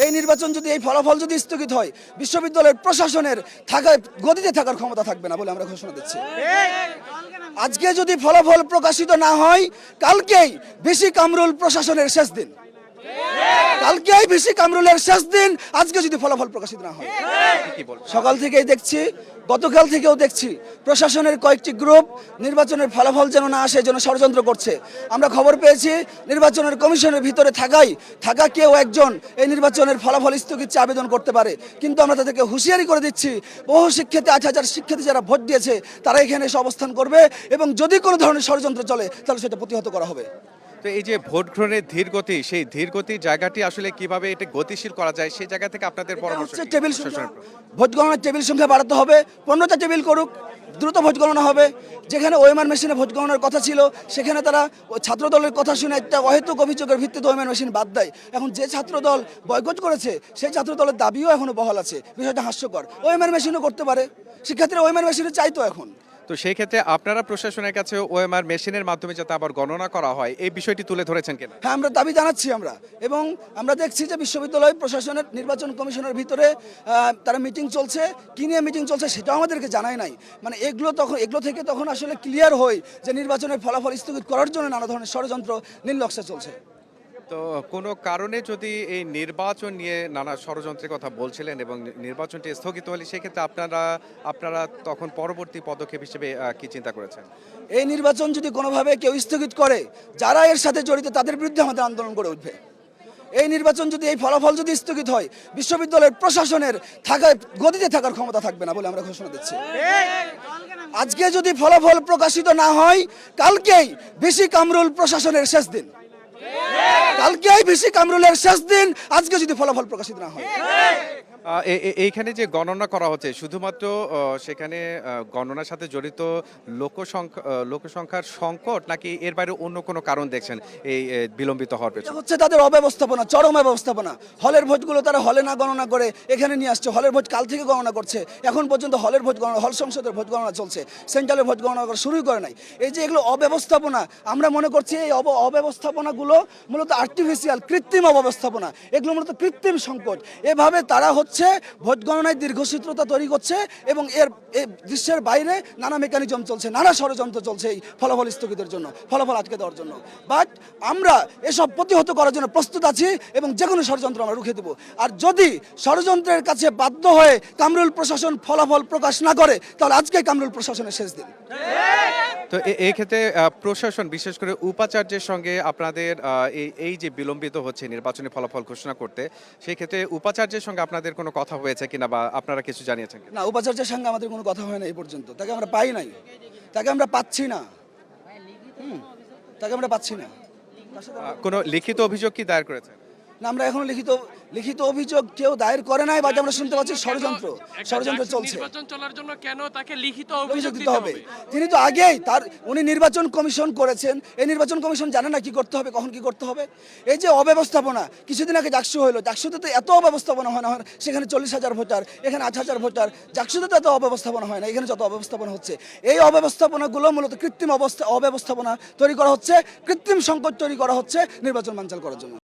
এই নির্বাচন যদি এই ফলাফল যদি স্থগিত হয়, বিশ্ববিদ্যালয়ের প্রশাসনের থাকার গদিতে থাকার ক্ষমতা থাকবে না বলে আমরা ঘোষণা দিচ্ছি। আজকে যদি ফলাফল প্রকাশিত না হয়, কালকেই ভিসি কামরুল প্রশাসনের শেষ দিন। কালকেই ভিসি কামরুলের শেষ দিন, আজকে যদি ফলাফল প্রকাশিত না হয়। সকাল থেকেই দেখছি, গতকাল থেকেও দেখছি, প্রশাসনের কয়েকটি গ্রুপ নির্বাচনের ফলাফল যেন না আসে যেন ষড়যন্ত্র করছে। আমরা খবর পেয়েছি নির্বাচনের কমিশনের ভিতরে থাকা কেউ একজন এই নির্বাচনের ফলাফল স্থগিত চেয়ে আবেদন করতে পারে, কিন্তু আমরা তাদেরকে হুঁশিয়ারি করে দিচ্ছি, বহু শিক্ষার্থী 8,000 শিক্ষার্থী যারা ভোট দিয়েছে তারা এখানে এসে অবস্থান করবে, এবং যদি কোনো ধরনের ষড়যন্ত্র চলে তাহলে সেটা প্রতিহত করা হবে। তো এই যে ভোট গ্রহণের ধীর গতি, সেই ধীর গতির জায়গাটি আসলে কিভাবে এটা গতিশীল করা যায় সেই জায়গা থেকে আপনাদের পরামর্শ কি? টেবিল সংখ্যা, ভোট গণনার টেবিল সংখ্যা বাড়াতে হবে, 15টা টেবিল করুক, দ্রুত ভোট গণনা হবে। যেখানে ওএমআর মেশিনে ভোট গণনার কথা ছিল, সেখানে তারা ছাত্র দলের কথা শুনে একটা অহেতুক অভিযোগের ভিত্তিতে ওএমআর মেশিন বাদ দেয়। এখন যে ছাত্র দল বয়কট করেছে সেই ছাত্র দলের দাবিও এখনো বহাল আছে। বিষয়টা হাস্যকর। ওএমআর মেশিনও করতে পারে, শিক্ষার্থীরা ওএমআর মেশিনে চাইতো এখন। তো সেই ক্ষেত্রে আপনারা প্রশাসনের কাছে ওএমআর মেশিনের মাধ্যমে যাতে আবার গণনা করা হয় এই বিষয়টি তুলে ধরেছেন কিনা? হ্যাঁ, আমরা দাবি জানাচ্ছি এবং আমরা দেখছি যে বিশ্ববিদ্যালয় প্রশাসনের নির্বাচন কমিশনের ভিতরে তারা মিটিং চলছে, কি নিয়ে মিটিং চলছে সেটাও আমাদেরকে জানায় নাই। মানে এগুলো থেকে তখন আসলে ক্লিয়ার হয় যে নির্বাচনের ফলাফল স্থগিত করার জন্য নানা ধরনের ষড়যন্ত্র নীলনকশা চলছে। তো কোনো কারণে যদি এই নির্বাচন নিয়ে নানা ষড়যন্ত্রের কথা বলছিলেন এবং নির্বাচনটি স্থগিত হলে সেক্ষেত্রে আপনারা তখন পরবর্তী পদক্ষেপ হিসেবে কি চিন্তা করেছেন? এই নির্বাচন যদি কোনোভাবে কেউ স্থগিত করে, যারা এর সাথে জড়িত তাদের বিরুদ্ধে আমাদের আন্দোলন করে উঠবে। এই নির্বাচন যদি এই ফলাফল যদি স্থগিত হয়, বিশ্ববিদ্যালয়ের প্রশাসনের গদিতে থাকার ক্ষমতা থাকবে না বলে আমরা ঘোষণা দিচ্ছি। আজকে যদি ফলাফল প্রকাশিত না হয়, কালকেই ভিসি কামরুল প্রশাসনের শেষ দিন। কালকেই ভিসি কামরুলের শেষ দিন, আজকে যদি ফলাফল প্রকাশিত না হয়। এইখানে যে গণনা করা হচ্ছে শুধুমাত্র সেখানে গণনার সাথে জড়িত লোকসংখ্যার সংকট, নাকি এর বাইরে অন্য কোনো কারণ দেখছেন এই বিলম্বিত হওয়ার পেছনে? হচ্ছে তাদের অব্যবস্থাপনা, চরম অব্যবস্থাপনা। হলের ভোটগুলো তারা হলে না গণনা করে এখানে নিয়ে আসছে। হলের ভোট কাল থেকে গণনা করছে, এখন পর্যন্ত হলের ভোট গণনা, হল সংসদের ভোট গণনা চলছে, সেন্ট্রালের ভোট গণনা করা শুরুই করে নাই। এই যে এগুলো অব্যবস্থাপনা, আমরা মনে করছি এই অব্যবস্থাপনাগুলো মূলত আর্টিফিশিয়াল, কৃত্রিম অব্যবস্থাপনা। এগুলো মূলত কৃত্রিম সংকট। এভাবে তারা ভোট গণনায় দীর্ঘসূত্রতা তৈরি করছে, এবং এর দৃশ্যের বাইরে নানা মেকানিজম চলছে, নানা ষড়যন্ত্র চলছে এই ফলাফল স্থগিতের জন্য, ফলাফল আটকে দেওয়ার জন্য। বাট আমরা এসব প্রতিহত করার জন্য প্রস্তুত আছি, এবং যে কোনো ষড়যন্ত্র আমরা রুখে দেব। আর যদি ষড়যন্ত্রের কাছে বাধ্য হয়ে কামরুল প্রশাসন ফলাফল প্রকাশ না করে, তাহলে আজকে কামরুল প্রশাসনের শেষ দিন। তো এই ক্ষেত্রে প্রশাসন, বিশেষ করে উপাচার্যের সঙ্গে আপনাদের এই যে বিলম্বিত হচ্ছে নির্বাচনী ফলাফল ঘোষণা করতে, সেই ক্ষেত্রে উপাচার্যের সঙ্গে আপনাদের কোনো কথা হয়েছে কিনা বা আপনারা কিছু জানিয়েছেন কিনা? না, উপাচার্যের সঙ্গে আমাদের কোনো কথা হয় না এই পর্যন্ত। তাকে আমরা পাই নাই, তাকে আমরা পাচ্ছি না, তাকে আমরা পাচ্ছি না। কোনো লিখিত অভিযোগ কি দায়ের করেছেন? না, আমরা এখন লিখিত অভিযোগ কেউ দায়ের করে নাই, বাট আমরা শুনতে পাচ্ছি ষড়যন্ত্র চলছে। নির্বাচন চলার জন্য কেন তাকে লিখিত অভিযোগ দিতে হবে? তিনি তো আগেই উনি নির্বাচন কমিশন করেছেন। এই নির্বাচন কমিশন জানে না কি করতে হবে, কখন কি করতে হবে। এই যে অব্যবস্থাপনা, কিছুদিন আগে ডাকসু হলো, ডাকসুতে তো এত অব্যবস্থাপনা হয় না, সেখানে 40,000 ভোটার, এখানে 8,000 ভোটার। ডাকসুতে তো এত অব্যবস্থাপনা হয় না, এখানে যত অব্যবস্থাপনা হচ্ছে। এই অব্যবস্থাপনাগুলো মূলত কৃত্রিম অব্যবস্থাপনা তৈরি করা হচ্ছে, কৃত্রিম সংকট তৈরি করা হচ্ছে নির্বাচন বানচাল করার জন্য।